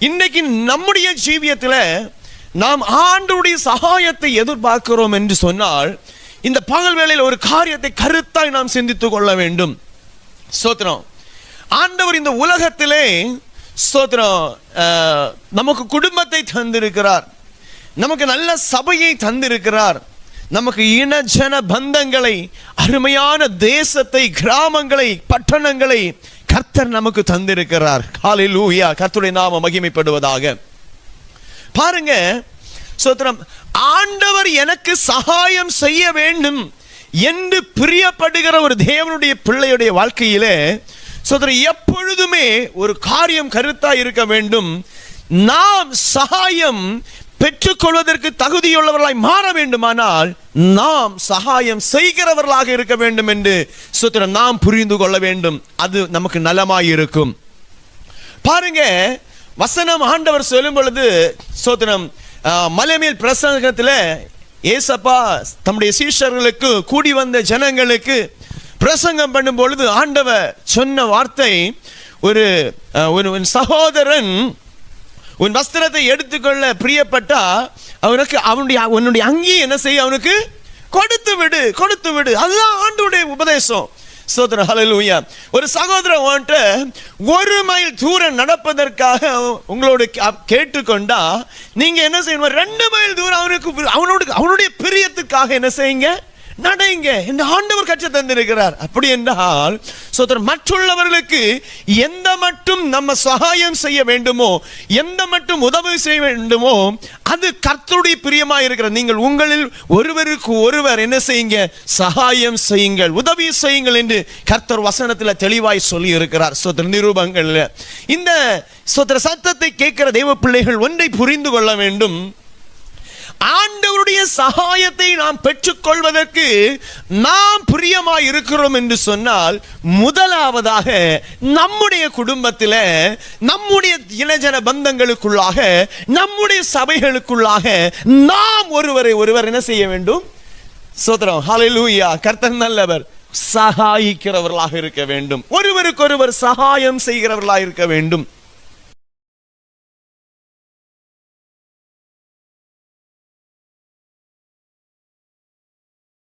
இன்னைக்கு நம்முடைய ஜீவியத்தில் நாம் ஆண்டவருடைய சகாயத்தை எதிர்பார்க்கிறோம் என்று சொன்னால் இந்த பகல் வேளையில் ஒரு காரியத்தை கருத்தாய் நாம் சிந்தித்துக் கொள்ள வேண்டும். ஸ்தோத்திரம். ஆண்டவர் இந்த உலகத்திலே ஸ்தோத்திரம் நமக்கு குடும்பத்தை தந்திருக்கிறார், நமக்கு நல்ல சபையை தந்திருக்கிறார், நமக்கு இனஜன பந்தங்களை, அருமையான தேசத்தை, கிராமங்களை, பட்டணங்களை கர்த்தர் நமக்கு தந்திருக்கிறார். ஹல்லேலூயா, கர்த்தருடைய நாமம் மகிமைப்படுவதாக. பாருங்க ஸ்தோத்திரம், ஆண்டவர் எனக்கு சகாயம் செய்ய வேண்டும் என்று பிரியப்படுகிற ஒரு தேவனுடைய பிள்ளையுடைய வாழ்க்கையிலே ஸ்தோத்திரம் எப்பொழுதுமே ஒரு காரியம் கருத்தாய் இருக்க வேண்டும். நாம் சகாயம் பெற்றுக்கொள்வதற்கு தகுதியுள்ளவர்களாய் மாற வேண்டுமானால் நாம் சகாயம் செய்கிறவர்களாக இருக்க வேண்டும் என்று ஸ்தோத்திரம் நாம் புரிந்து கொள்ள வேண்டும். அது நமக்கு நலமாயிருக்கும். பாருங்க வசனம் ஆண்டவர் சொல்லும் பொழுது ஸ்தோத்திரம் மலைமேல் பிரசங்கத்தில் ஏசப்பா தம்முடைய சீஷர்களுக்கு, கூடி வந்த ஜனங்களுக்கு பிரசங்கம் பண்ணும் பொழுது ஆண்டவர் சொன்ன வார்த்தை, ஒரு சகோதரன் உன் வஸ்திரத்தை எடுத்துக்கொள்ள பிரியப்பட்டா அவனுக்கு உன்னுடைய அங்கி என்ன செய்ய, அவனுக்கு கொடுத்து விடு. அதுதான் ஆண்டவருடைய உபதேசம். ஸ்தோத்திரம், ஹல்லேலூயா. ஒரு சகோதரன் வந்துட்டு 1 மைல் தூரம் நடப்பதற்காக உங்களோட கேட்டுக்கொண்டா நீங்க என்ன செய்யணும், 2 மைல் தூரம் அவனுடைய பிரியத்துக்காக என்ன செய்யுங்க, நடைங்க என்று ஆண்டவர் கற்று தந்திருக்கிறார். அப்படி என்றால் ஸ்தோத்திரம் மற்றவர்களுக்கு எந்த மட்டும் நம்ம சகாயம் செய்ய வேண்டுமோ, எந்த மட்டும் உதவி செய்ய வேண்டுமோ அது கர்த்தருடைய பிரியமா இருக்கிற நீங்கள் உங்களில் ஒருவருக்கு ஒருவர் என்ன செய்யுங்க, சகாயம் செய்யுங்கள், உதவி செய்யுங்கள் என்று கர்த்தர் வசனத்தில் தெளிவாய் சொல்லி இருக்கிறார். ஸ்தோத்திர நிரூபங்கள் இந்த ஸ்தோத்திர சத்தத்தை கேட்கிற தேவ பிள்ளைகள் ஒன்றை புரிந்து கொள்ள வேண்டும். ஆண்டவருடைய சகாயத்தை நாம் பெற்றுக்கொள்வதற்கு நாம் பிரியமாய் இருக்கிறோம் என்று சொன்னால் முதலாவதாக நம்முடைய குடும்பத்தில், நம்முடைய இனஜன பந்தங்களுக்குள்ளாக, நம்முடைய சபைகளுக்குள்ளாக நாம் ஒருவர் என்ன செய்ய வேண்டும். ஸ்தோத்திரம், ஹல்லேலூயா, கர்த்தர் நல்லவர். சகாயிக்கிறவர்களாக இருக்க வேண்டும், ஒருவருக்கொருவர் சகாயம் செய்கிறவர்களாக இருக்க வேண்டும்.